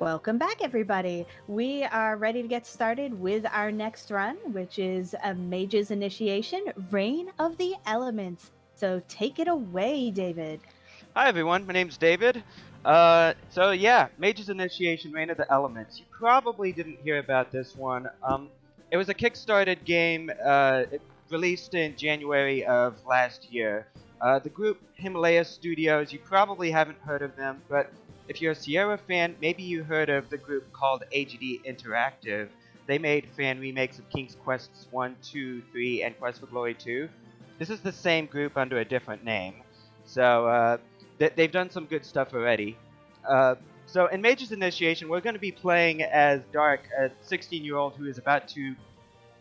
Welcome back, everybody. We are ready to get started with our next run, which is a Mage's Initiation, Reign of the Elements. So take it away, David. Hi everyone, my name's David. Mage's Initiation, Reign of the Elements. You probably didn't hear about this one. It was a kickstarted game released in January of last year. The group Himalaya Studios, you probably haven't heard of them, but if you're a Sierra fan, maybe you heard of the group called AGD Interactive. They made fan remakes of King's Quests 1, 2, 3, and Quest for Glory 2. This is the same group under a different name. They've done some good stuff already. So in Mage's Initiation, we're going to be playing as Dark, a 16-year-old who is about to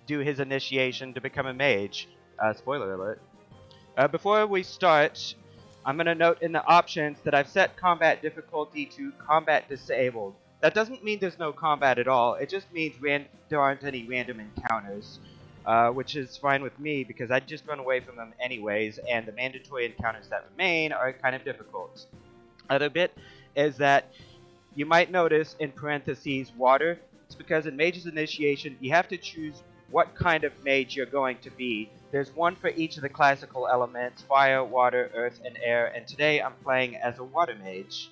do his initiation to become a mage. Spoiler alert. Before we start, I'm going to note in the options that I've set combat difficulty to combat disabled. That doesn't mean there's no combat at all. It just means there aren't any random encounters, which is fine with me because I'd just run away from them anyways, and the mandatory encounters that remain are kind of difficult. Other bit is that you might notice in parentheses water. It's because in Mage's Initiation, you have to choose what kind of mage you're going to be. There's one for each of the classical elements, fire, water, earth, and air, and today I'm playing as a water mage.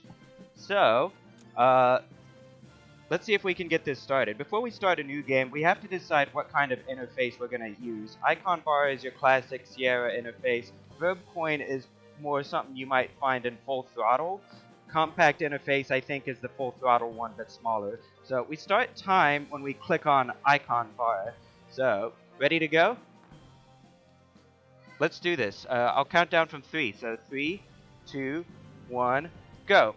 So, let's see if we can get this started. Before we start a new game, we have to decide what kind of interface we're going to use. Icon bar is your classic Sierra interface. Verb coin is more something you might find in full throttle. Compact interface, I think, is the full throttle one, but smaller. So we start time when we click on icon bar. So, ready to go? Let's do this. I'll count down from 3. So 3, 2, 1, go.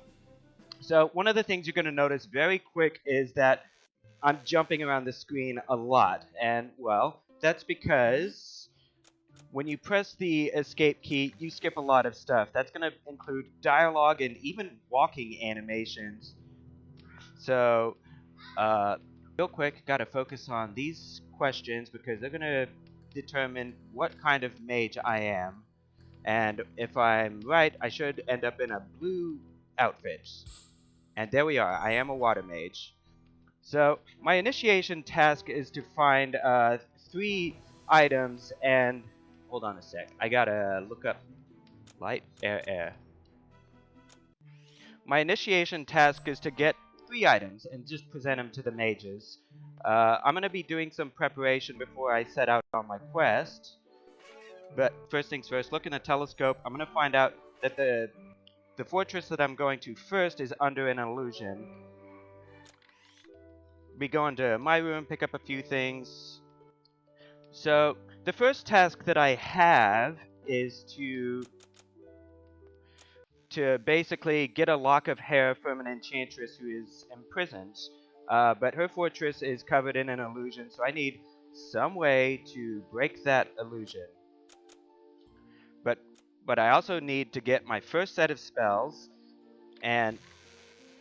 So one of the things you're going to notice very quick is that I'm jumping around the screen a lot. And, well, that's because when you press the escape key, you skip a lot of stuff. That's going to include dialogue and even walking animations. So, real quick, got to focus on these questions because they're going to determine what kind of mage I am. And if I'm right, I should end up in a blue outfit. And there we are. I am a water mage. So my initiation task is to find 3 items and hold on a sec. I gotta look up light, air, air. My initiation task is to get 3 items and just present them to the mages. I'm gonna be doing some preparation before I set out on my quest. But first things first, look in the telescope. I'm gonna find out that the fortress that I'm going to first is under an illusion. We go into my room, pick up a few things. So the first task that I have is to basically get a lock of hair from an enchantress who is imprisoned. But her fortress is covered in an illusion, so I need some way to break that illusion. But I also need to get my first set of spells, and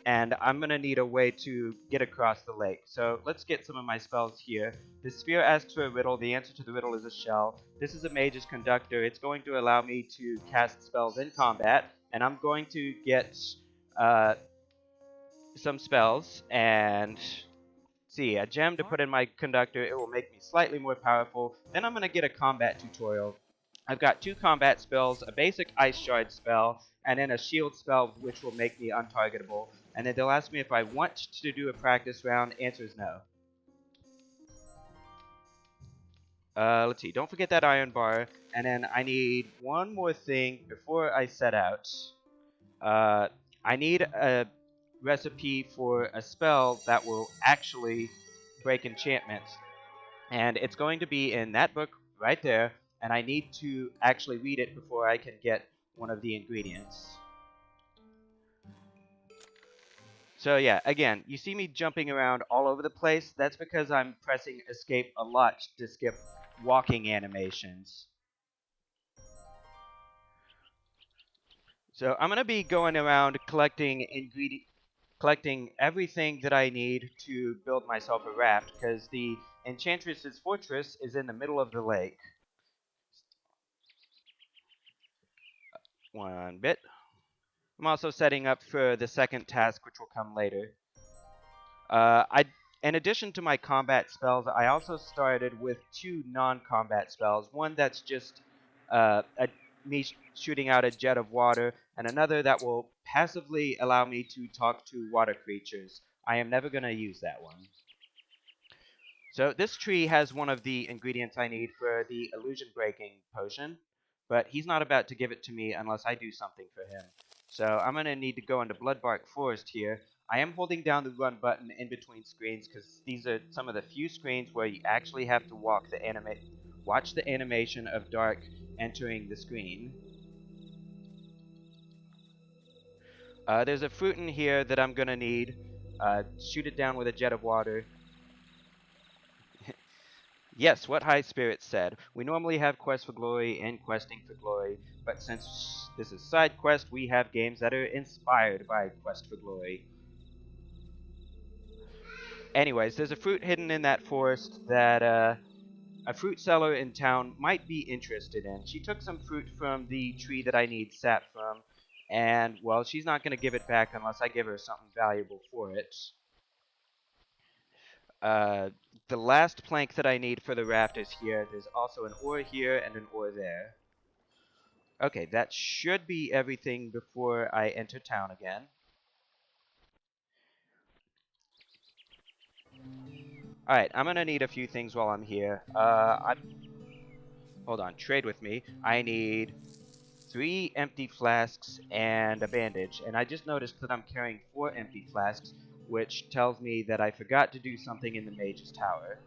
I'm going to need a way to get across the lake. So let's get some of my spells here. The sphere asks for a riddle. The answer to the riddle is a shell. This is a mage's conductor. It's going to allow me to cast spells in combat, and I'm going to get some spells and see a gem to put in my conductor. It will make me slightly more powerful. Then I'm going to get a combat tutorial. I've got 2 combat spells, a basic ice shard spell, and then a shield spell which will make me untargetable. And then they'll ask me if I want to do a practice round. Answer is no. Let's see. Don't forget that iron bar. And then I need one more thing before I set out. I need a recipe for a spell that will actually break enchantments. And it's going to be in that book right there. And I need to actually read it before I can get one of the ingredients. So yeah, again, you see me jumping around all over the place. That's because I'm pressing escape a lot to skip walking animations. So I'm going to be going around collecting everything that I need to build myself a raft, because the Enchantress's fortress is in the middle of the lake. One bit. I'm also setting up for the second task, which will come later. I, in addition to my combat spells, I also started with 2 non-combat spells. One that's just me shooting out a jet of water, and another that will passively allow me to talk to water creatures. I am never going to use that one. So this tree has one of the ingredients I need for the illusion breaking potion, but he's not about to give it to me unless I do something for him. So I'm going to need to go into Bloodbark Forest here. I am holding down the run button in between screens because these are some of the few screens where you actually have to watch the animation of Dark entering the screen. There's a fruit in here that I'm going to need. Shoot it down with a jet of water. Yes, what High Spirit said. We normally have Quest for Glory and Questing for Glory, but since this is side quest, we have games that are inspired by Quest for Glory. Anyways, there's a fruit hidden in that forest that a fruit seller in town might be interested in. She took some fruit from the tree that I need sap from, and, well, she's not going to give it back unless I give her something valuable for it. Uh, the last plank that I need for the raft is here. There's also an ore here and an ore there. Okay, that should be everything before I enter town again. Alright, I'm gonna need a few things while I'm here. Hold on, trade with me. I need 3 empty flasks and a bandage, and I just noticed that I'm carrying 4 empty flasks, which tells me that I forgot to do something in the Mage's Tower.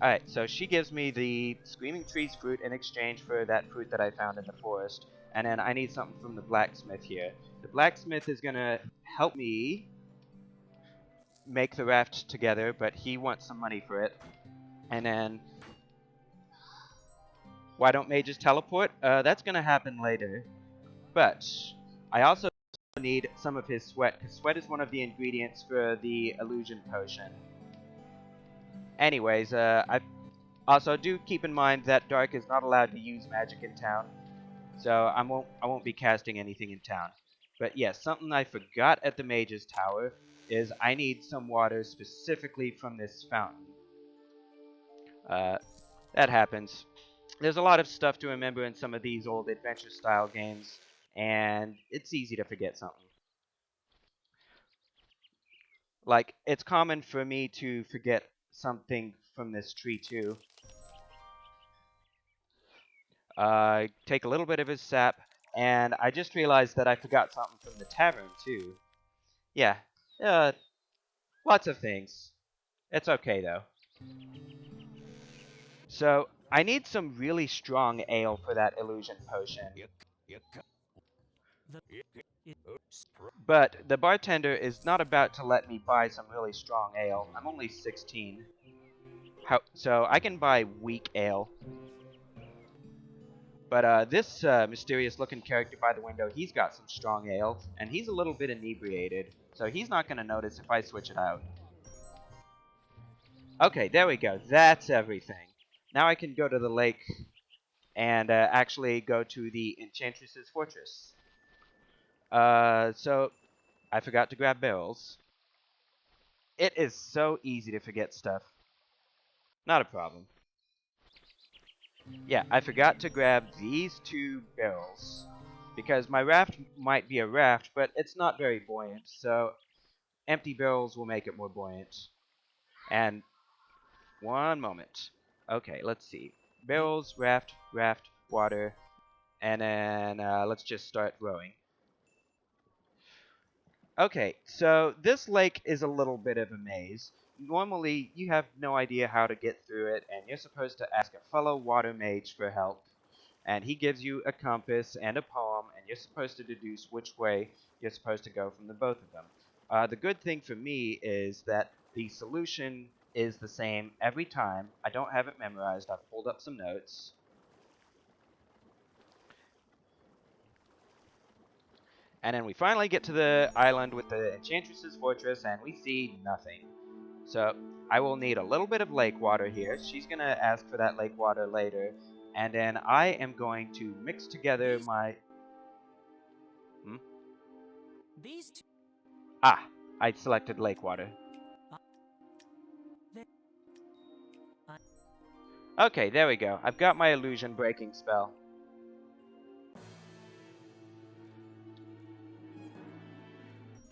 Alright, so she gives me the Screaming Trees fruit in exchange for that fruit that I found in the forest, and then I need something from the blacksmith here. The blacksmith is gonna help me make the raft together, but he wants some money for it. And then, why don't mages teleport? That's gonna happen later. But I also need some of his sweat, because sweat is one of the ingredients for the illusion potion. Anyways, I also do keep in mind that Dark is not allowed to use magic in town, so I won't be casting anything in town. But yes, something I forgot at the Mage's Tower is I need some water specifically from this fountain. That happens. There's a lot of stuff to remember in some of these old adventure-style games, and it's easy to forget something. Like, it's common for me to forget something from this tree, too. Take a little bit of his sap, and I just realized that I forgot something from the tavern, too. Yeah, uh, lots of things. It's okay, though. So, I need some really strong ale for that illusion potion. But the bartender is not about to let me buy some really strong ale. I'm only 16. So I can buy weak ale. But this mysterious-looking character by the window, he's got some strong ale, and he's a little bit inebriated, so he's not going to notice if I switch it out. Okay, there we go. That's everything. Now I can go to the lake and actually go to the Enchantress's fortress. So I forgot to grab barrels. It is so easy to forget stuff. Not a problem. Yeah, I forgot to grab these 2 barrels. Because my raft might be a raft, but it's not very buoyant, so empty barrels will make it more buoyant. And one moment. Okay, let's see. Barrels, raft, water, and then let's just start rowing. Okay, so this lake is a little bit of a maze. Normally, you have no idea how to get through it, and you're supposed to ask a fellow water mage for help. And he gives you a compass and a poem, and you're supposed to deduce which way you're supposed to go from the both of them. The good thing for me is that the solution is the same every time. I don't have it memorized. I've pulled up some notes. And then we finally get to the island with the Enchantress's fortress, and we see nothing. So I will need a little bit of lake water here. She's going to ask for that lake water later. And then I am going to mix together my... Hmm? These two. Ah, I selected lake water. Okay, there we go. I've got my illusion breaking spell.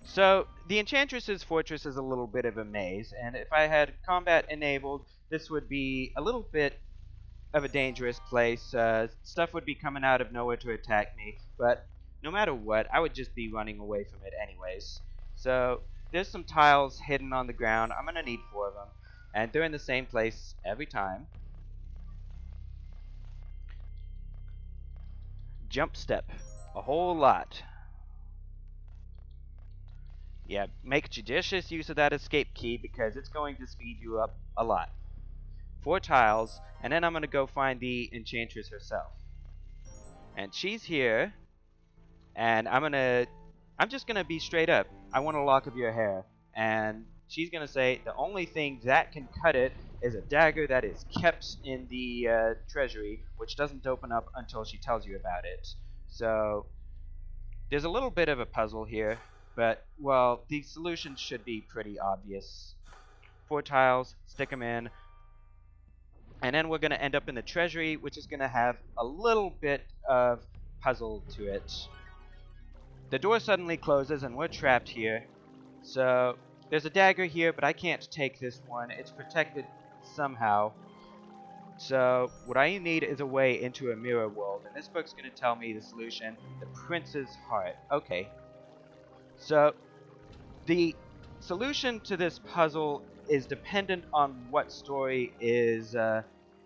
So, the Enchantress's fortress is a little bit of a maze, and if I had combat enabled, this would be a little bit of a dangerous place. Stuff would be coming out of nowhere to attack me, but no matter what, I would just be running away from it anyways. So, there's some tiles hidden on the ground. I'm gonna need 4 of them, and they're in the same place every time. Jump step. A whole lot. Yeah, make judicious use of that escape key because it's going to speed you up a lot. 4 tiles, and then I'm going to go find the Enchantress herself. And she's here, and I'm just going to be straight up. I want a lock of your hair. And she's going to say the only thing that can cut it is a dagger that is kept in the treasury, which doesn't open up until she tells you about it. So there's a little bit of a puzzle here, but, well, the solution should be pretty obvious. 4 tiles, stick them in, and then we're going to end up in the treasury, which is going to have a little bit of puzzle to it. The door suddenly closes, and we're trapped here. So, there's a dagger here, but I can't take this one. It's protected somehow. So, what I need is a way into a mirror world, and this book's going to tell me the solution. The Prince's Heart. Okay. So, the solution to this puzzle is dependent on what story is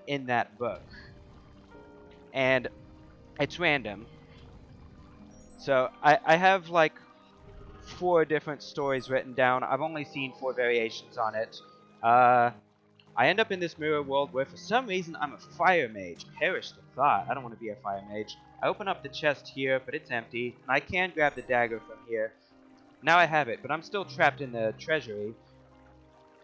in that book. And it's random. So, I have like 4 different stories written down. I've only seen 4 variations on it. I end up in this mirror world where for some reason I'm a fire mage. Perish the thought. I don't want to be a fire mage. I open up the chest here, but it's empty. And I can grab the dagger from here. Now I have it, but I'm still trapped in the treasury.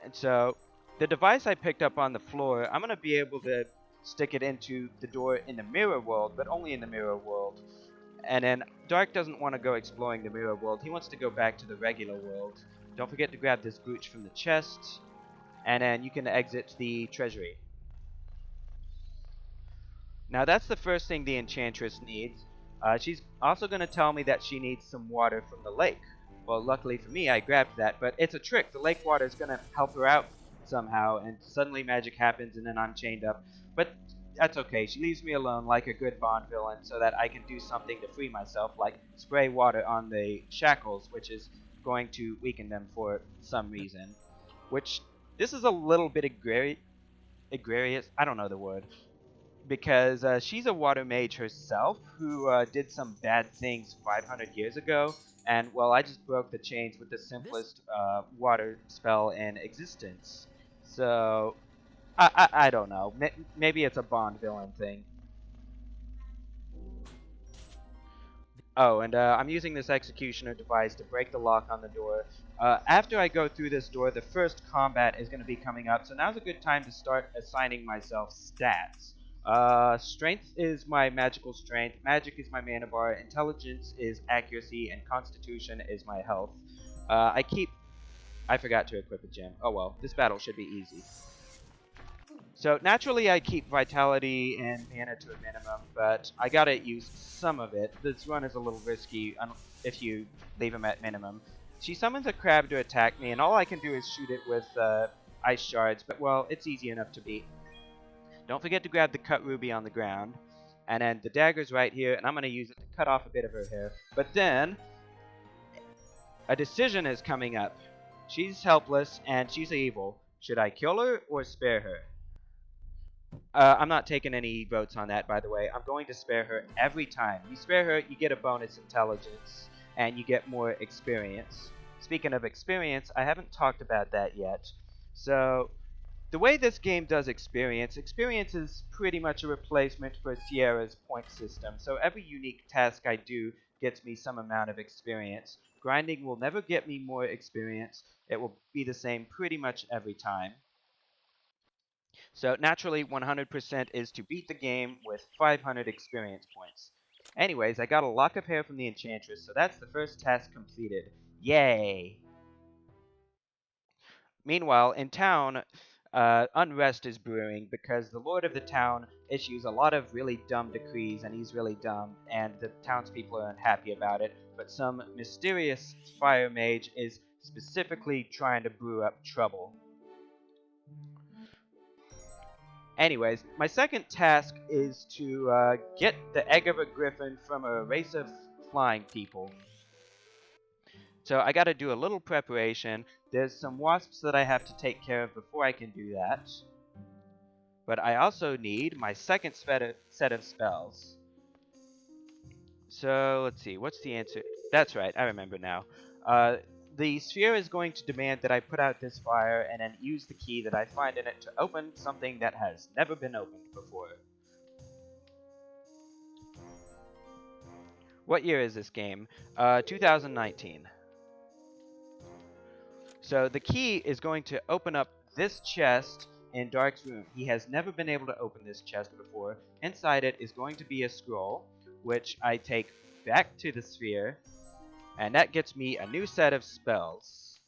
And so, the device I picked up on the floor, I'm going to be able to stick it into the door in the mirror world, but only in the mirror world. And then Dark doesn't want to go exploring the mirror world. He wants to go back to the regular world. Don't forget to grab this brooch from the chest, and then you can exit the treasury. Now that's the first thing the Enchantress needs. She's also going to tell me that she needs some water from the lake. Well, luckily for me, I grabbed that, but it's a trick. The lake water is going to help her out somehow, and suddenly magic happens, and then I'm chained up. But that's okay. She leaves me alone like a good Bond villain so that I can do something to free myself, like spray water on the shackles, which is going to weaken them for some reason. Which, this is a little bit egregious. I don't know the word. Because she's a water mage herself who did some bad things 500 years ago. And, well, I just broke the chains with the simplest water spell in existence. So, I don't know. Maybe it's a Bond villain thing. Oh, and I'm using this executioner device to break the lock on the door. After I go through this door, the first combat is going to be coming up, so now's a good time to start assigning myself stats. Strength is my magical strength, magic is my mana bar, intelligence is accuracy, and constitution is my health. I forgot to equip a gem. Oh well, this battle should be easy. So naturally I keep vitality and mana to a minimum, but I gotta use some of it. This run is a little risky if you leave them at minimum. She summons a crab to attack me, and all I can do is shoot it with ice shards, but well, it's easy enough to beat. Don't forget to grab the cut ruby on the ground, and then the dagger's right here, and I'm gonna use it to cut off a bit of her hair. But then, a decision is coming up. She's helpless, and she's evil. Should I kill her or spare her? I'm not taking any votes on that, by the way. I'm going to spare her every time. You spare her, you get a bonus intelligence, and you get more experience. Speaking of experience, I haven't talked about that yet. So, the way this game does experience is pretty much a replacement for Sierra's point system. So every unique task I do gets me some amount of experience. Grinding will never get me more experience. It will be the same pretty much every time. So naturally, 100% is to beat the game with 500 experience points. Anyways, I got a lock of hair from the Enchantress, so that's the first task completed. Yay! Meanwhile, in town, unrest is brewing because the lord of the town issues a lot of really dumb decrees, and he's really dumb, and the townspeople are unhappy about it. But some mysterious fire mage is specifically trying to brew up trouble. Anyways, my second task is to get the egg of a griffin from a race of flying people. So I gotta do a little preparation. There's some wasps that I have to take care of before I can do that. But I also need my second set of spells. So let's see, what's the answer? That's right, I remember now. The sphere is going to demand that I put out this fire and then use the key that I find in it to open something that has never been opened before. What year is this game? 2019. So the key is going to open up this chest in Dark's room. He has never been able to open this chest before. Inside it is going to be a scroll, which I take back to the sphere, and that gets me a new set of spells.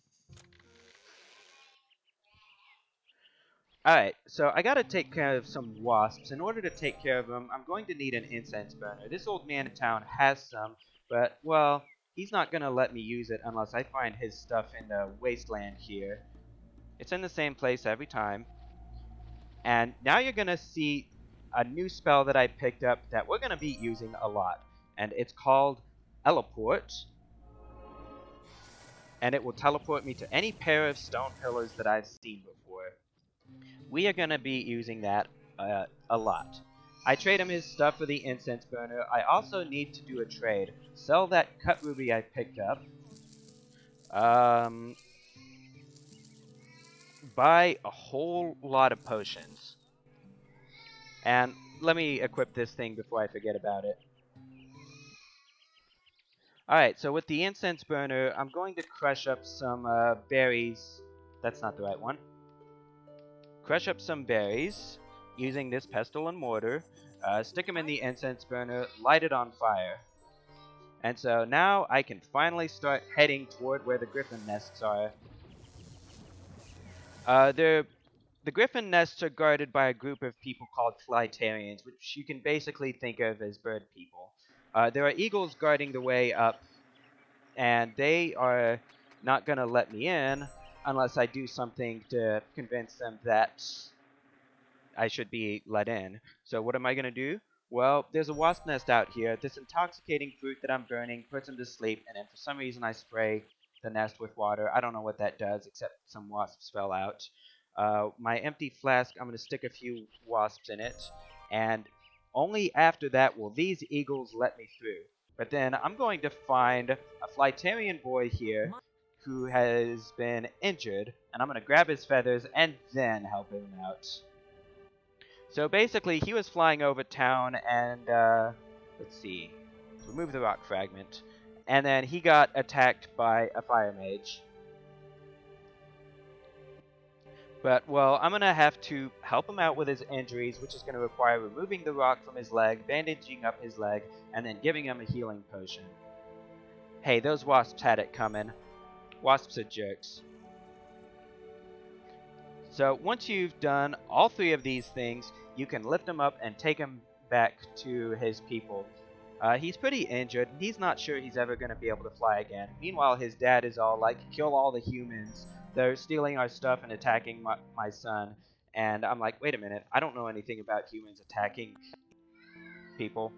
Alright, so I gotta take care of some wasps. In order to take care of them, I'm going to need an incense burner. This old man in town has some, but, well, he's not gonna let me use it unless I find his stuff in the wasteland here. It's in the same place every time. And now you're gonna see a new spell that I picked up that we're gonna be using a lot. And it's called Teleport. And it will teleport me to any pair of stone pillars that I've seen before. We are going to be using that a lot. I trade him his stuff for the incense burner. I also need to do a trade. Sell that cut ruby I picked up. Buy a whole lot of potions. And let me equip this thing before I forget about it. Alright, so with the incense burner, I'm going to crush up some berries. That's not the right one. Crush up some berries using this pestle and mortar. Stick them in the incense burner, light it on fire. And so now I can finally start heading toward where the griffin nests are. The griffin nests are guarded by a group of people called Flytarians, which you can basically think of as bird people. There are eagles guarding the way up, and they are not going to let me in unless I do something to convince them that I should be let in. So what am I going to do? Well, there's a wasp nest out here. This intoxicating fruit that I'm burning puts them to sleep, and then for some reason I spray the nest with water. I don't know what that does, except some wasps fell out. My empty flask, I'm going to stick a few wasps in it, and only after that will these eagles let me through. But then I'm going to find a Flytarian boy here who has been injured, and I'm going to grab his feathers and then help him out. So basically, he was flying over town, and let's see, remove the rock fragment, and then he got attacked by a fire mage. But, well, I'm going to have to help him out with his injuries, which is going to require removing the rock from his leg, bandaging up his leg, and then giving him a healing potion. Hey, those wasps had it coming. Wasps are jerks. So once you've done all three of these things, you can lift him up and take him back to his people. He's pretty injured. He's not sure he's ever going to be able to fly again. Meanwhile, his dad is all like, kill all the humans. They're stealing our stuff and attacking my son. And I'm like, wait a minute. I don't know anything about humans attacking people.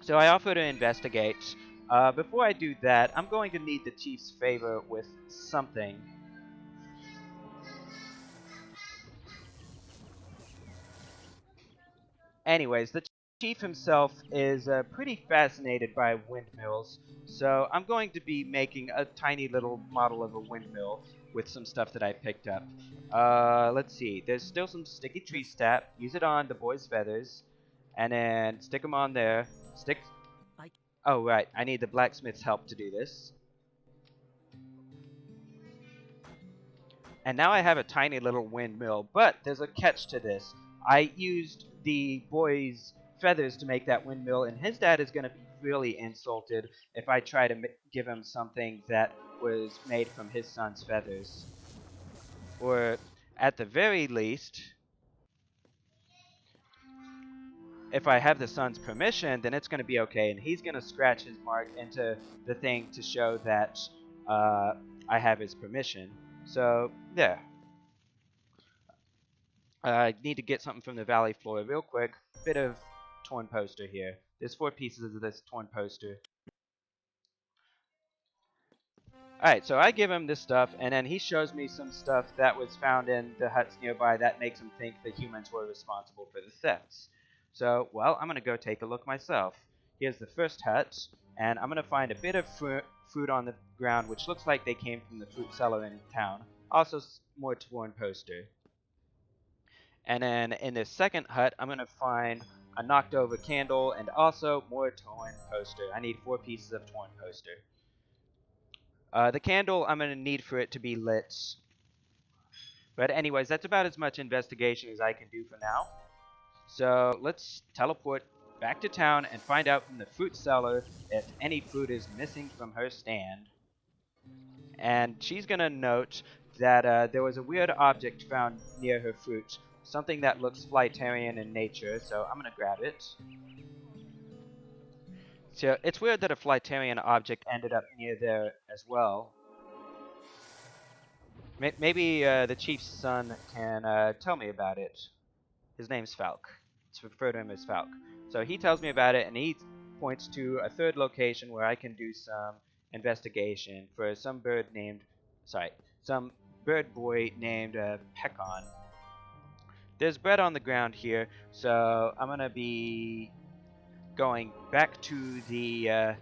So I offer to investigate. Before I do that, I'm going to need the chief's favor with something. Anyways, the chief himself is pretty fascinated by windmills, so I'm going to be making a tiny little model of a windmill with some stuff that I picked up. Let's see, there's still some sticky tree sap. Use it on the boy's feathers, and then stick them on there. Oh, right, I need the blacksmith's help to do this. And now I have a tiny little windmill, but there's a catch to this. I used the boy's feathers to make that windmill, and his dad is going to be really insulted if I try to give him something that was made from his son's feathers. Or at the very least, if I have the sun's permission, then it's going to be okay, and he's going to scratch his mark into the thing to show that uh, I have his permission. So, there. I need to get something from the valley floor real quick. Bit of torn poster here. There's 4 pieces of this torn poster. Alright, so I give him this stuff, and then he shows me some stuff that was found in the huts nearby that makes him think the humans were responsible for the thefts. So, well, I'm going to go take a look myself. Here's the first hut, and I'm going to find a bit of fruit on the ground, which looks like they came from the fruit seller in town. Also, more torn poster. And then in this second hut, I'm going to find a knocked over candle and also more torn poster. I need 4 pieces of torn poster. The candle I'm going to need for it to be lit. But anyways, that's about as much investigation as I can do for now. So let's teleport back to town and find out from the fruit seller if any fruit is missing from her stand. And she's going to note that there was a weird object found near her fruit. Something that looks Flightarian in nature, so I'm going to grab it. So it's weird that a Flightarian object ended up near there as well. Maybe the chief's son can tell me about it. His name's Falk. Let's refer to him as Falk. So he tells me about it, and he points to a third location where I can do some investigation for some bird boy named Pecon. There's bread on the ground here, so I'm gonna be going back to the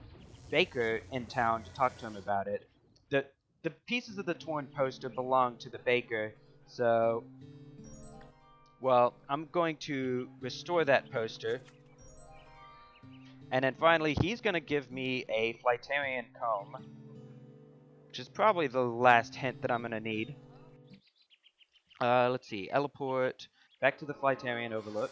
baker in town to talk to him about it. The pieces of the torn poster belong to the baker, so well, I'm going to restore that poster. And then finally, he's going to give me a Flightarian comb, which is probably the last hint that I'm going to need. Let's see, teleport back to the Flightarian Overlook.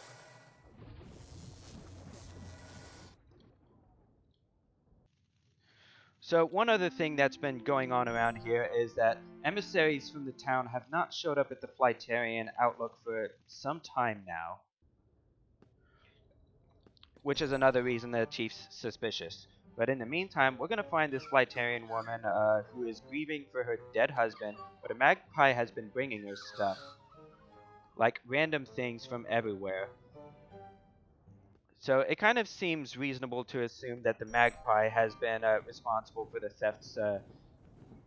So one other thing that's been going on around here is that emissaries from the town have not showed up at the Flightarian Outlook for some time now. Which is another reason the chief's suspicious. But in the meantime, we're going to find this Flightarian woman who is grieving for her dead husband, but a magpie has been bringing her stuff. Like random things from everywhere. So it kind of seems reasonable to assume that the magpie has been responsible for the thefts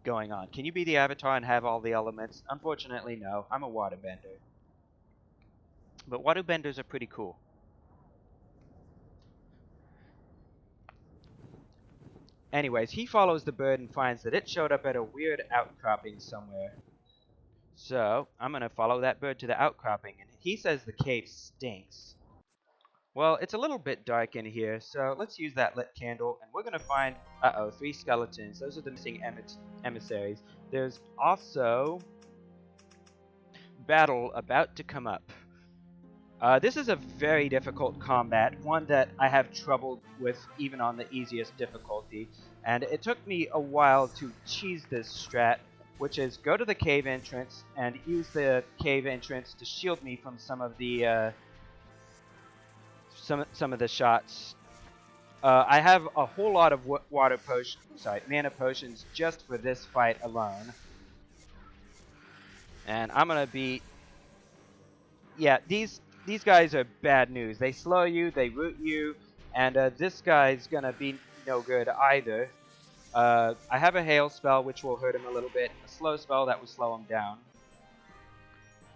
going on. Can you be the avatar and have all the elements? Unfortunately, no. I'm a waterbender. But waterbenders are pretty cool. Anyways, he follows the bird and finds that it showed up at a weird outcropping somewhere. So, I'm going to follow that bird to the outcropping, and he says the cave stinks. Well, it's a little bit dark in here, so let's use that lit candle, and we're going to find, 3 skeletons. Those are the missing emissaries. There's also battle about to come up. This is a very difficult combat, one that I have trouble with even on the easiest difficulty, and it took me a while to cheese this strat, which is go to the cave entrance and use the cave entrance to shield me from some of the some of the shots. I have a whole lot of mana potions just for this fight alone, and I'm gonna be, yeah, these guys are bad news. They slow you, they root you, and this guy's gonna be no good either. I have a hail spell, which will hurt him a little bit, a slow spell that will slow him down.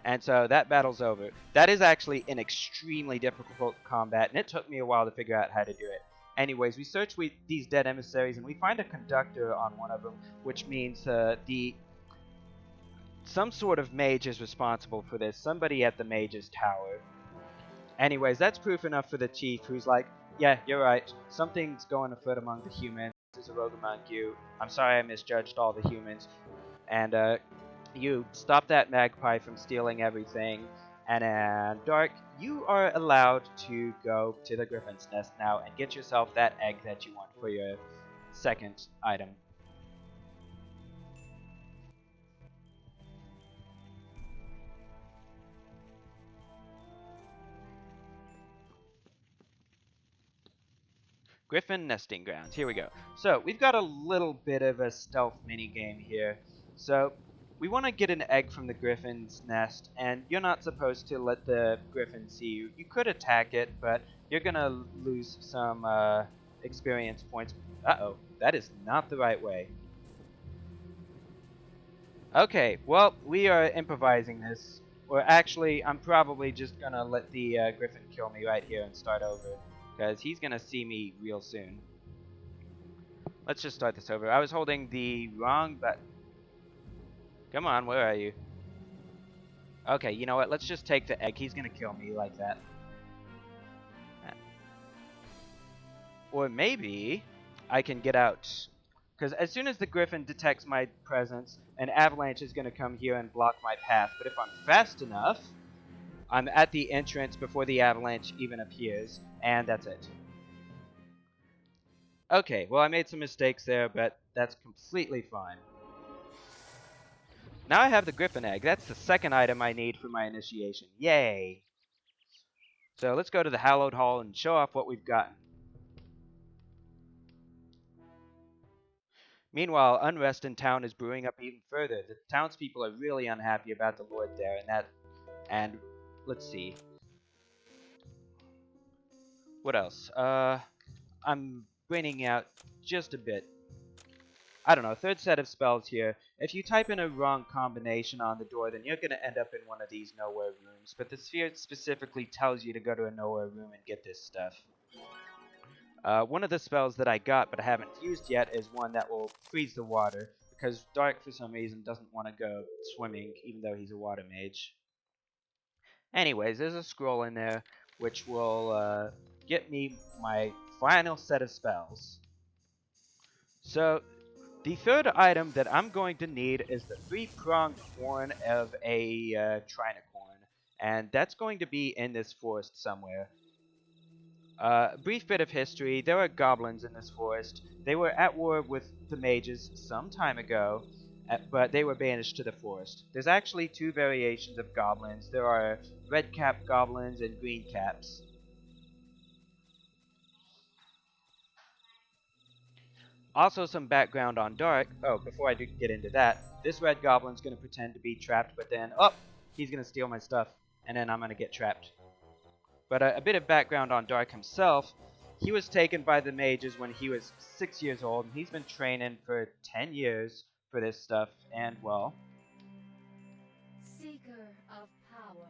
And so that battle's over. That is actually an extremely difficult combat, and it took me a while to figure out how to do it. Anyways, we search these dead emissaries, and we find a conductor on one of them, which means some sort of mage is responsible for this. Somebody at the mage's tower. Anyways, that's proof enough for the chief, who's like, yeah, you're right. Something's going afoot among the humans. There's a rogue among you. I'm sorry I misjudged all the humans. And you stop that magpie from stealing everything. And Dark, you are allowed to go to the Griffin's nest now and get yourself that egg that you want for your second item. Griffin nesting grounds. Here we go. So we've got a little bit of a stealth mini game here. So we want to get an egg from the Griffin's nest, and you're not supposed to let the Griffin see you. You could attack it, but you're gonna lose some experience points. Uh-oh, that is not the right way. Okay, well, we are improvising this. Or actually, I'm probably just gonna let the Griffin kill me right here and start over. Because he's gonna see me real soon. Let's just start this over. I was holding the wrong button. Come on, where are you? Okay, you know what? Let's just take the egg. He's gonna kill me like that. Or maybe I can get out. Because as soon as the Griffin detects my presence, an avalanche is going to come here and block my path. But if I'm fast enough, I'm at the entrance before the avalanche even appears. And that's it. Okay, well I made some mistakes there, but that's completely fine. Now I have the Griffin egg. That's the second item I need for my initiation. Yay! So let's go to the Hallowed Hall and show off what we've gotten. Meanwhile, unrest in town is brewing up even further. The townspeople are really unhappy about the Lord there, and let's see. What else? I'm bringing out just a bit. I don't know, third set of spells here. If you type in a wrong combination on the door, then you're going to end up in one of these nowhere rooms. But the sphere specifically tells you to go to a nowhere room and get this stuff. One of the spells that I got but I haven't used yet is one that will freeze the water, because Dark, for some reason, doesn't want to go swimming, even though he's a water mage. Anyways, there's a scroll in there, which will get me my final set of spells. So, the third item that I'm going to need is the three-pronged horn of a trinicorn, and that's going to be in this forest somewhere. Brief bit of history, there are goblins in this forest. They were at war with the mages some time ago, but they were banished to the forest. There's actually two variations of goblins. There are red cap goblins and green caps. Also some background on Dark. Oh, before I do get into that, this red goblin's going to pretend to be trapped, but then, oh, he's going to steal my stuff, and then I'm going to get trapped. But a bit of background on Dark himself. He was taken by the mages when he was 6 years old, and he's been training for 10 years for this stuff, and well... Seeker of power,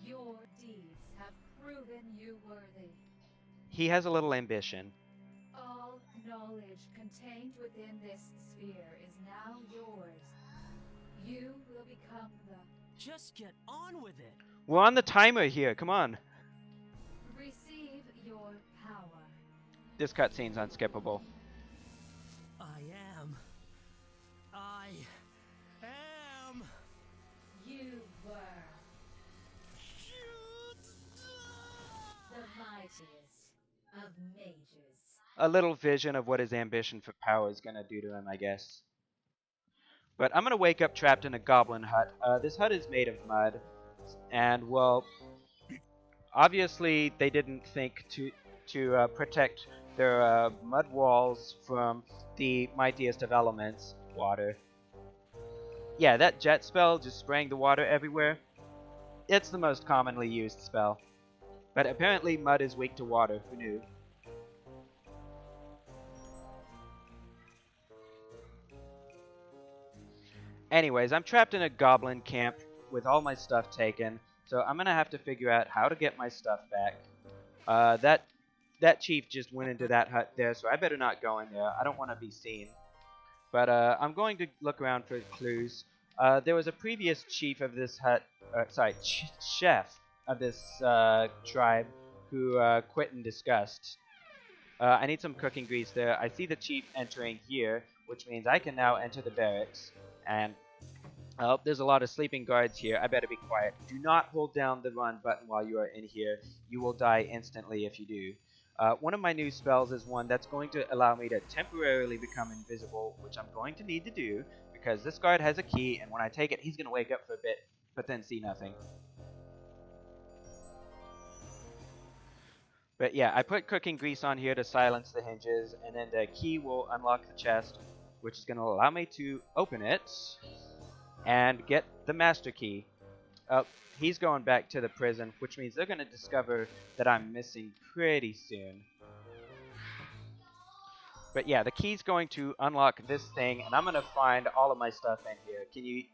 your deeds have proven you worthy. He has a little ambition. All knowledge contained within this sphere is now yours. You will become the... Just get on with it. We're on the timer here, come on. Receive your power. This cutscene's unskippable. I am. You were the mightiest of mages. A little vision of what his ambition for power is going to do to him, I guess. But I'm going to wake up trapped in a goblin hut. This hut is made of mud. And, well, obviously they didn't think to protect their mud walls from the mightiest of elements, water. Yeah, that jet spell, just spraying the water everywhere, it's the most commonly used spell. But apparently mud is weak to water, who knew? Anyways, I'm trapped in a goblin camp with all my stuff taken, so I'm gonna have to figure out how to get my stuff back. That chief just went into that hut there, so I better not go in there. I don't want to be seen. But I'm going to look around for clues. There was a previous chief of this hut, chef of this tribe who quit in disgust. I need some cooking grease there. I see the chief entering here, which means I can now enter the barracks. And there's a lot of sleeping guards here. I better be quiet. Do not hold down the run button while you are in here. You will die instantly if you do. One of my new spells is one that's going to allow me to temporarily become invisible, which I'm going to need to do, because this guard has a key, and when I take it, he's going to wake up for a bit, but then see nothing. But yeah, I put cooking grease on here to silence the hinges, and then the key will unlock the chest, which is going to allow me to open it and get the master key. He's going back to the prison, which means they're going to discover that I'm missing pretty soon. But yeah, the key's going to unlock this thing, and I'm going to find all of my stuff in here. Can you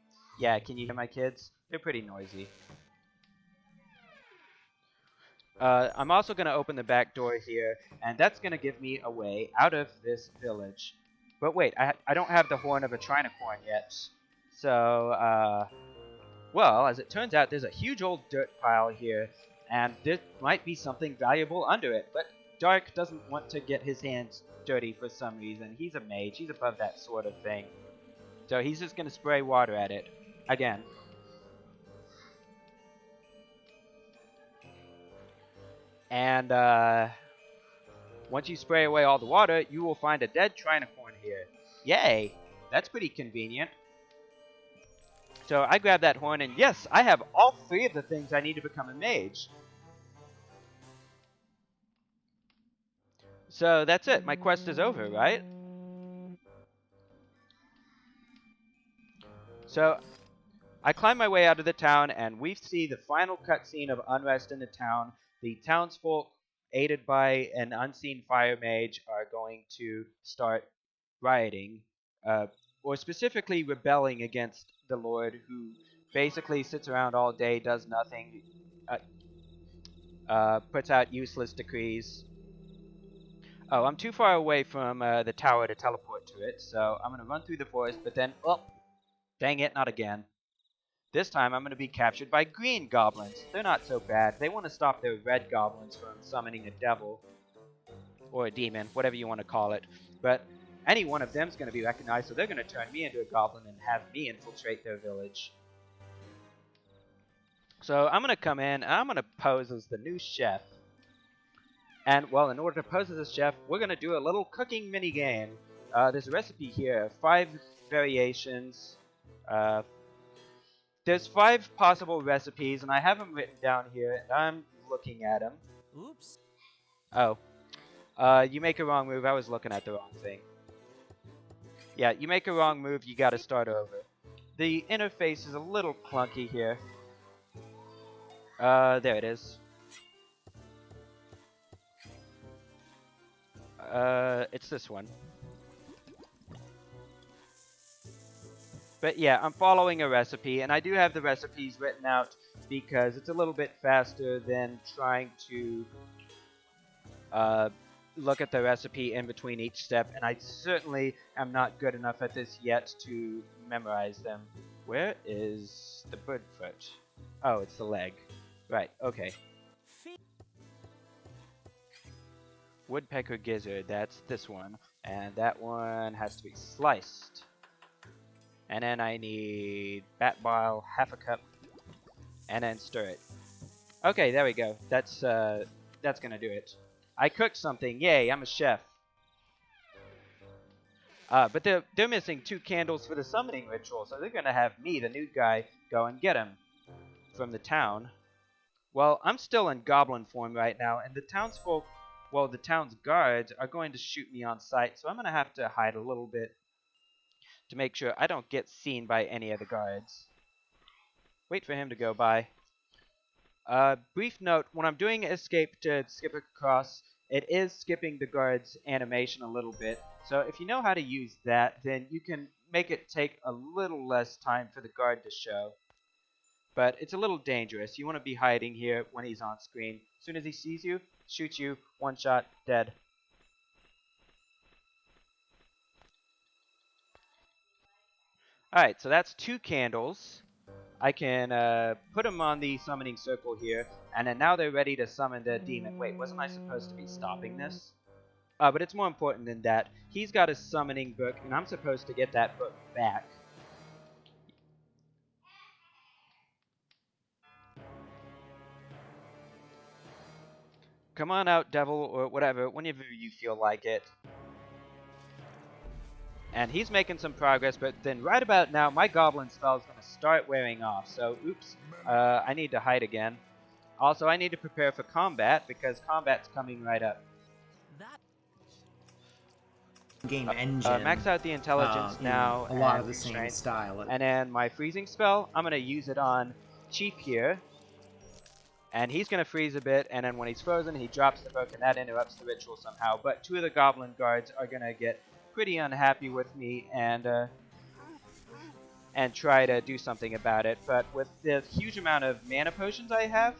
hear my kids? They're pretty noisy. I'm also going to open the back door here, and that's going to give me a way out of this village. But wait, I don't have the horn of a trinicorn yet. So, well, as it turns out, there's a huge old dirt pile here, and there might be something valuable under it. But Dark doesn't want to get his hands dirty for some reason. He's a mage. He's above that sort of thing. So he's just going to spray water at it. Again. And once you spray away all the water, you will find a dead trinicorn here. Yay! That's pretty convenient. So I grab that horn, and yes, I have all 3 of the things I need to become a mage. So that's it. My quest is over, right? So I climb my way out of the town, and we see the final cutscene of unrest in the town. The townsfolk, aided by an unseen fire mage, are going to start rioting, or specifically rebelling against the Lord, who basically sits around all day, does nothing, puts out useless decrees. Oh, I'm too far away from the tower to teleport to it, so I'm going to run through the forest, but then, oh, dang it, not again. This time I'm going to be captured by green goblins. They're not so bad. They want to stop their red goblins from summoning a devil. Or a demon, whatever you want to call it. But any one of them is going to be recognized, so they're going to turn me into a goblin and have me infiltrate their village. So I'm going to come in, and I'm going to pose as the new chef. And, well, in order to pose as a chef, we're going to do a little cooking mini-game. There's a recipe here, 5 variations. There's 5 possible recipes, and I have them written down here, and I'm looking at them. Oops. Oh. You make a wrong move. I was looking at the wrong thing. Yeah, you make a wrong move, you gotta start over. The interface is a little clunky here. There it is. It's this one. But yeah, I'm following a recipe, and I do have the recipes written out because it's a little bit faster than trying to look at the recipe in between each step, and I certainly am not good enough at this yet to memorize them. Where is the bird foot? Oh, it's the leg. Right, okay. Woodpecker gizzard, that's this one. And that one has to be sliced. And then I need bat bile, half a cup, and then stir it. Okay, there we go. That's gonna do it. I cooked something. Yay, I'm a chef. But they're missing 2 candles for the summoning ritual, so they're gonna have me, the new guy, go and get them from the town. Well, I'm still in goblin form right now, and the townsfolk, well, the town's guards are going to shoot me on sight, so I'm gonna have to hide a little bit to make sure I don't get seen by any of the guards. Wait for him to go by. Brief note, when I'm doing escape to skip across, it is skipping the guard's animation a little bit. So if you know how to use that, then you can make it take a little less time for the guard to show. But it's a little dangerous. You want to be hiding here when he's on screen. As soon as he sees you, shoots you, 1 shot, dead. Alright, so that's 2 candles. I can put them on the summoning circle here, and then now they're ready to summon the demon. Wait, wasn't I supposed to be stopping this? But it's more important than that. He's got a summoning book, and I'm supposed to get that book back. Come on out, devil, or whatever, whenever you feel like it. And he's making some progress, but then right about now, my goblin spell is going to start wearing off. So, oops, I need to hide again. Also, I need to prepare for combat because combat's coming right up. That game engine. Max out the intelligence in now a lot and of the same strength. style. And then my freezing spell, I'm going to use it on Chief here. And he's going to freeze a bit, and then when he's frozen, he drops the book, and that interrupts the ritual somehow. But 2 of the goblin guards are going to get pretty unhappy with me and try to do something about it. But with the huge amount of mana potions I have,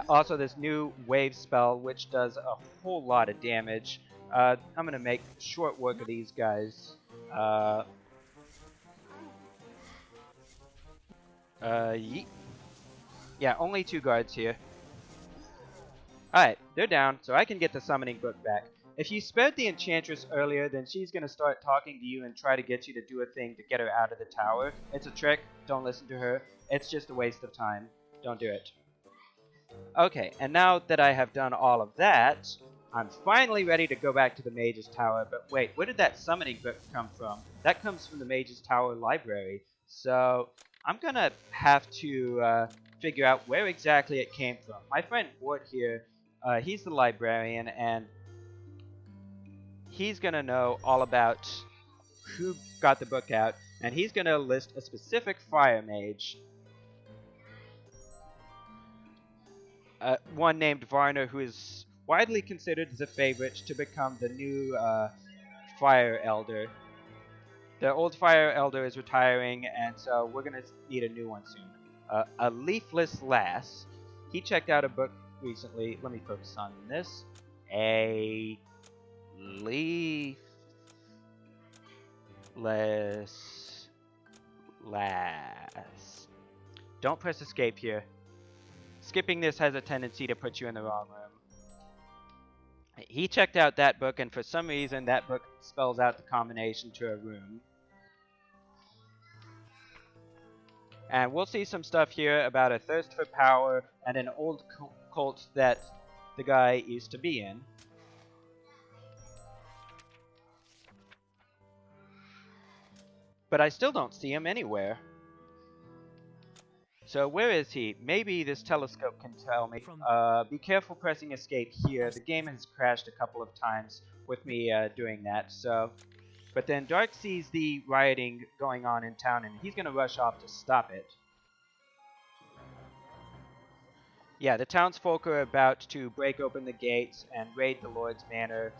also this new wave spell, which does a whole lot of damage, I'm going to make short work of these guys. Yeet. Yeah, only 2 guards here. Alright, they're down, so I can get the summoning book back. If you spared the Enchantress earlier, then she's going to start talking to you and try to get you to do a thing to get her out of the tower. It's a trick, don't listen to her. It's just a waste of time. Don't do it. Okay, and now that I have done all of that, I'm finally ready to go back to the Mage's Tower. But wait, where did that summoning book come from? That comes from the Mage's Tower library. So I'm going to have to figure out where exactly it came from. My friend Bort here, he's the librarian, and he's going to know all about who got the book out, and he's going to list a specific fire mage. One named Varner, who is widely considered the favorite to become the new fire elder. The old fire elder is retiring, and so we're going to need a new one soon. A leafless lass. He checked out a book recently. Let me focus on this. A leafless lass. Don't press escape here. Skipping this has a tendency to put you in the wrong room. He checked out that book, and for some reason that book spells out the combination to a room. And we'll see some stuff here about a thirst for power and an old cult that the guy used to be in. But I still don't see him anywhere. So where is he? Maybe this telescope can tell me. Be careful pressing escape here. The game has crashed a couple of times with me doing that. So, but then Dark sees the rioting going on in town, and he's going to rush off to stop it. Yeah, the townsfolk are about to break open the gates and raid the Lord's manor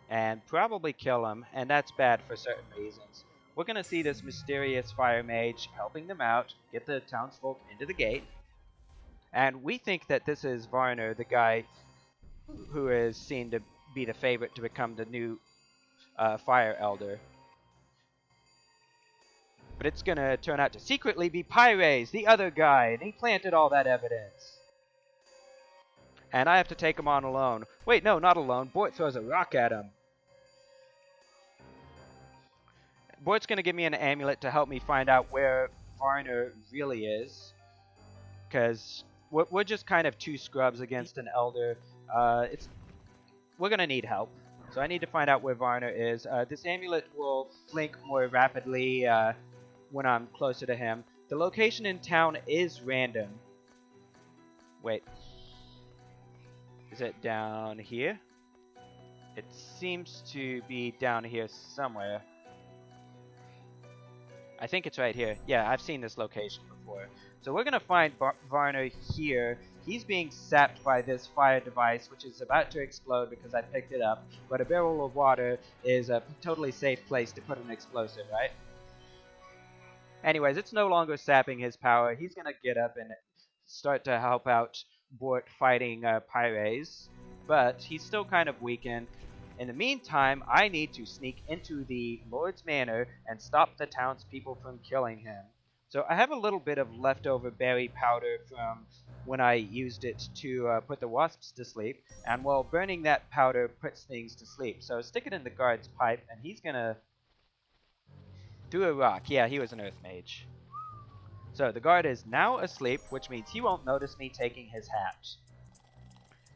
and probably kill him, and that's bad for certain reasons. We're going to see this mysterious fire mage helping them out, get the townsfolk into the gate. And we think that this is Varner, the guy who is seen to be the favorite to become the new fire elder. But it's going to turn out to secretly be Pyres, the other guy, and he planted all that evidence. And I have to take him on alone. Wait, no, not alone. Bort throws a rock at him. Bort's going to give me an amulet to help me find out where Varner really is. Because we're just kind of 2 scrubs against an elder. We're going to need help. So I need to find out where Varner is. This amulet will blink more rapidly when I'm closer to him. The location in town is random. Wait. Is it down here? It seems to be down here somewhere. I think it's right here. Yeah, I've seen this location before. So we're going to find Varner here. He's being sapped by this fire device, which is about to explode because I picked it up. But a barrel of water is a totally safe place to put an explosive, right? Anyways, it's no longer sapping his power. He's going to get up and start to help out Bort fighting Pyres. But he's still kind of weakened. In the meantime, I need to sneak into the Lord's Manor and stop the townspeople from killing him. So I have a little bit of leftover berry powder from when I used it to put the wasps to sleep. And while burning that powder puts things to sleep. So stick it in the guard's pipe, and he's gonna do a rock. Yeah, he was an earth mage. So the guard is now asleep, which means he won't notice me taking his hat.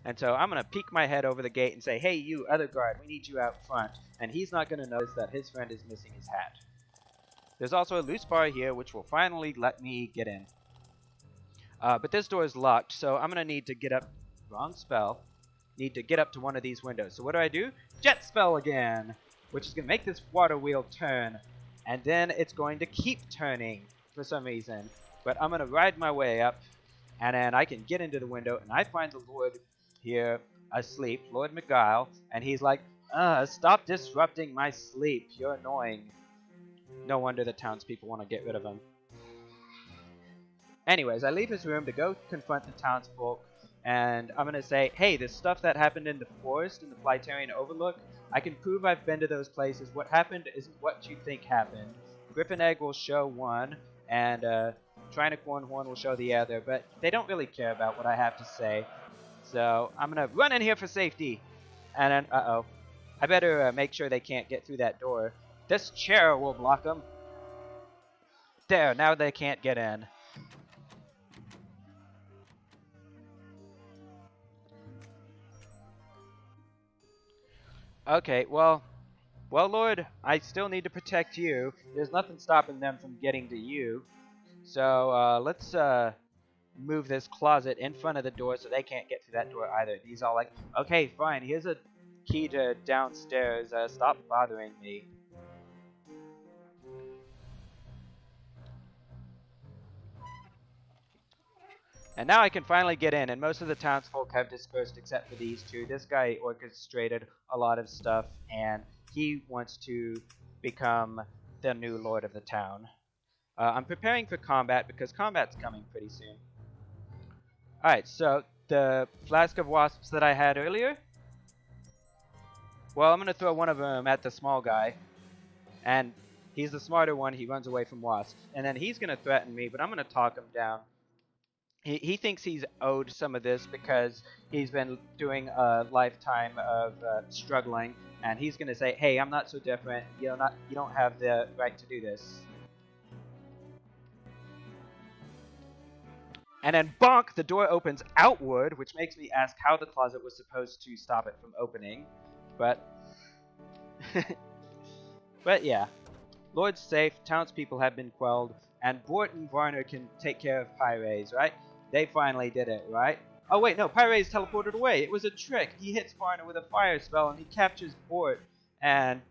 And so I'm going to peek my head over the gate and say, hey, you, other guard, we need you out front. And he's not going to notice that his friend is missing his hat. There's also a loose bar here, which will finally let me get in. But this door is locked, so I'm gonna need to get up. Wrong spell. Need to get up to one of these windows. So what do? Jet spell again, which is gonna make this water wheel turn, and then it's going to keep turning for some reason. But I'm gonna ride my way up, and then I can get into the window, and I find the Lord here asleep, Lord McGuile, and he's like, stop disrupting my sleep. You're annoying. No wonder the townspeople want to get rid of him. Anyways, I leave his room to go confront the townsfolk, and I'm going to say, hey, this stuff that happened in the forest, in the Flytarian Overlook, I can prove I've been to those places. What happened isn't what you think happened. Griffin Egg will show one, and Trinicorn Horn will show the other, but they don't really care about what I have to say. So I'm going to run in here for safety. And then, uh-oh. I better make sure they can't get through that door. This chair will block them. There, now they can't get in. Okay, well, Lord, I still need to protect you. There's nothing stopping them from getting to you. So, let's, move this closet in front of the door so they can't get through that door either. He's all like, okay, fine, here's a key to downstairs. Stop bothering me. And now I can finally get in, and most of the townsfolk have dispersed except for these two. This guy orchestrated a lot of stuff, and he wants to become the new lord of the town. I'm preparing for combat because combat's coming pretty soon. Alright, so the flask of wasps that I had earlier, well, I'm going to throw one of them at the small guy, and he's the smarter one. He runs away from wasps, and then he's going to threaten me, but I'm going to talk him down. He thinks he's owed some of this because he's been doing a lifetime of struggling, and he's going to say, hey, I'm not so different. You don't have the right to do this. And then bonk, the door opens outward, which makes me ask how the closet was supposed to stop it from opening. But but yeah. Lord's safe, townspeople have been quelled, and Bort and Varner can take care of Pyres, right? They finally did it, right? Oh wait, no, Pyres teleported away. It was a trick. He hits Varner with a fire spell, and he captures Bort and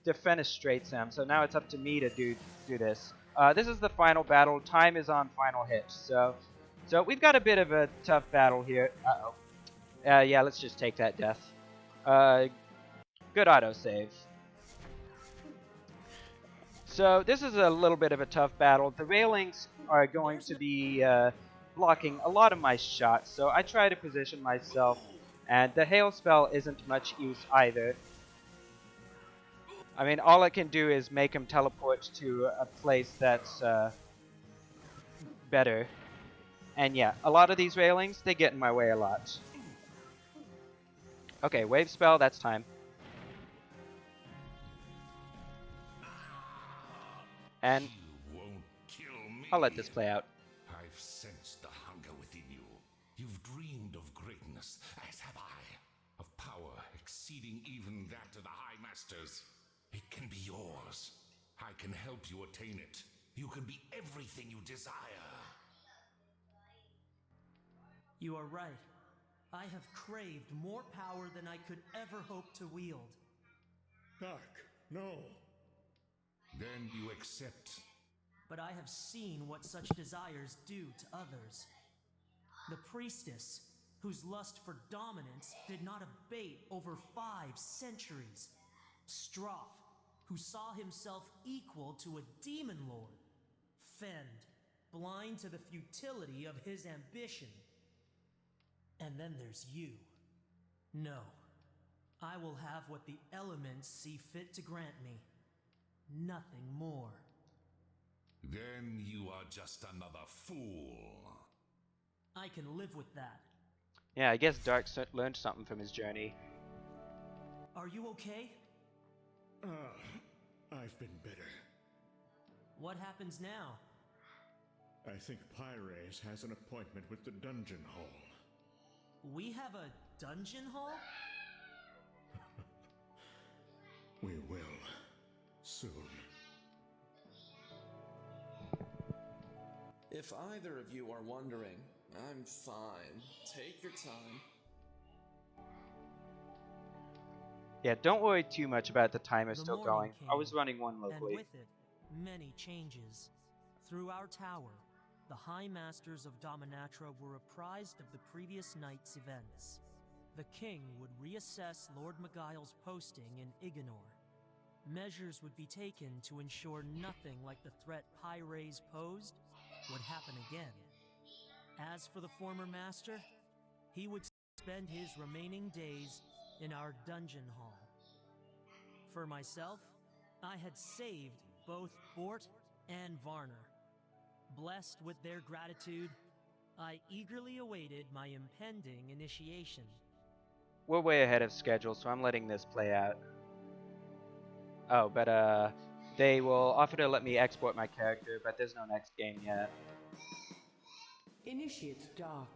defenestrates him. So now it's up to me to do this. This is the final battle. Time is on final hit. So we've got a bit of a tough battle here. Uh-oh. Yeah, let's just take that death. Good autosave. So this is a little bit of a tough battle. The railings are going to be blocking a lot of my shots, so I try to position myself, and the hail spell isn't much use either. I mean, all it can do is make him teleport to a place that's better. And yeah, a lot of these railings, they get in my way a lot. Okay, wave spell, that's time. And You won't kill me. I'll let this play out. I've sensed the hunger within you. You've dreamed of greatness, as have I. Of power exceeding even that of the High Masters. It can be yours. I can help you attain it. You can be everything you desire. You are right. I have craved more power than I could ever hope to wield. Dark, no. Then you accept. But I have seen what such desires do to others. The priestess, whose lust for dominance did not abate over 5 centuries. Stroff, who saw himself equal to a demon lord. Fend, blind to the futility of his ambition. And then there's you. No, I will have what the elements see fit to grant me. Nothing more. Then you are just another fool. I can live with that. Yeah, I guess Dark learned something from his journey. Are you okay? I've been better. What happens now? I think Pyres has an appointment with the dungeon hall. We have a dungeon hall? We will. Soon. If either of you are wondering, I'm fine. Take your time. Yeah, don't worry too much about the timer The still morning going. came, I was running one and locally. with it, many changes. Through our tower, the High Masters of Dominatra were apprised of the previous night's events. The king would reassess Lord Miguel's posting in Iganor. Measures would be taken to ensure nothing like the threat Pyres posed would happen again. As for the former master, he would spend his remaining days in our dungeon hall. For myself, I had saved both Bort and Varner. Blessed with their gratitude, I eagerly awaited my impending initiation. We're way ahead of schedule, so I'm letting this play out. Oh, but they will offer to let me export my character, but there's no next game yet. Initiate Dark.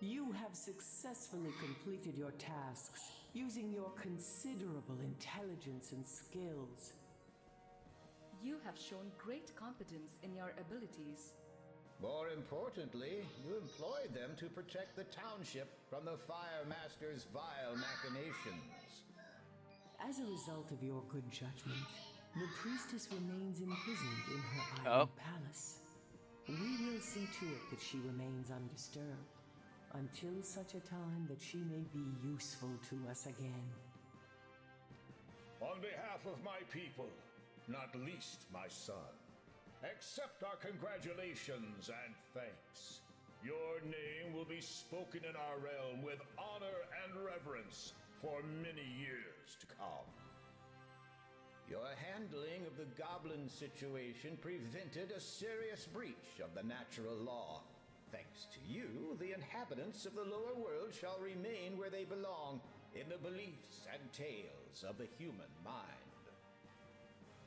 You have successfully completed your tasks using your considerable intelligence and skills. You have shown great competence in your abilities. More importantly, you employed them to protect the township from the Fire Master's vile machinations. As a result of your good judgment, the priestess remains imprisoned in her island palace. We will see to it that she remains undisturbed, until such a time that she may be useful to us again. On behalf of my people, not least my son, accept our congratulations and thanks. Your name will be spoken in our realm with honor and reverence for many years to come. Your handling of the goblin situation prevented a serious breach of the natural law. Thanks to you, the inhabitants of the lower world shall remain where they belong, in the beliefs and tales of the human mind.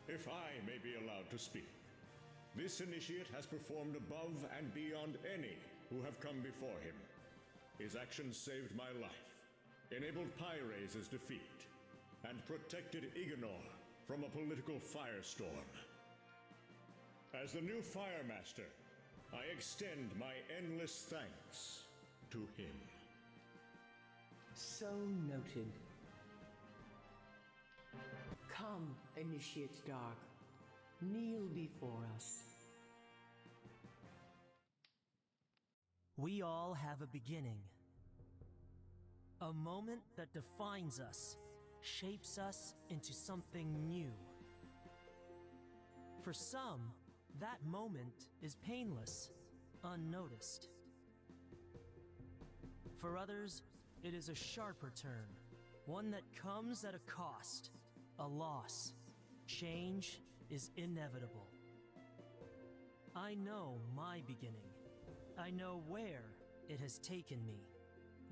If I may be allowed to speak, this initiate has performed above and beyond any who have come before him. His actions saved my life, enabled Pyres' defeat, and protected Iganor from a political firestorm. As the new Fire Master, I extend my endless thanks to him. So noted. Come, Initiate Dark. Kneel before us. We all have a beginning. A moment that defines us, shapes us into something new. For some, that moment is painless, unnoticed. For others, it is a sharper turn, one that comes at a cost, a loss. Change is inevitable. I know my beginning. I know where it has taken me.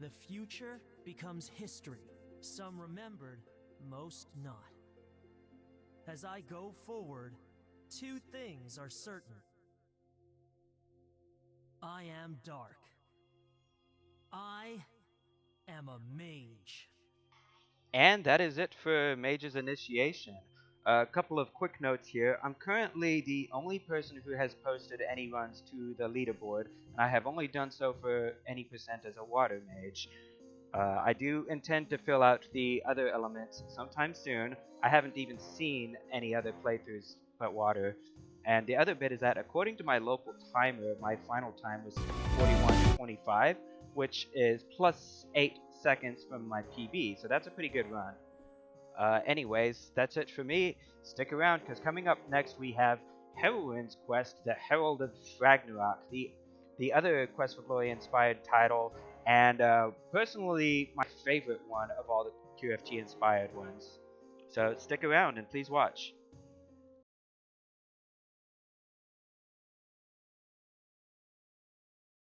The future becomes history, some remembered, most not. As I go forward, two things are certain. I am dark. I am a mage. And that is it for Mage's initiation. A couple of quick notes here. I'm currently the only person who has posted any runs to the leaderboard, and I have only done so for any percent as a water mage. I do intend to fill out the other elements sometime soon. I haven't even seen any other playthroughs but water. And the other bit is that according to my local timer, my final time was 41:25, which is plus 8 seconds from my PB, so that's a pretty good run. Anyways, that's it for me. Stick around, because coming up next we have Heroine's Quest, the Herald of Ragnarok, the other Quest for Glory inspired title, and personally my favorite one of all the QFG inspired ones. So stick around and please watch.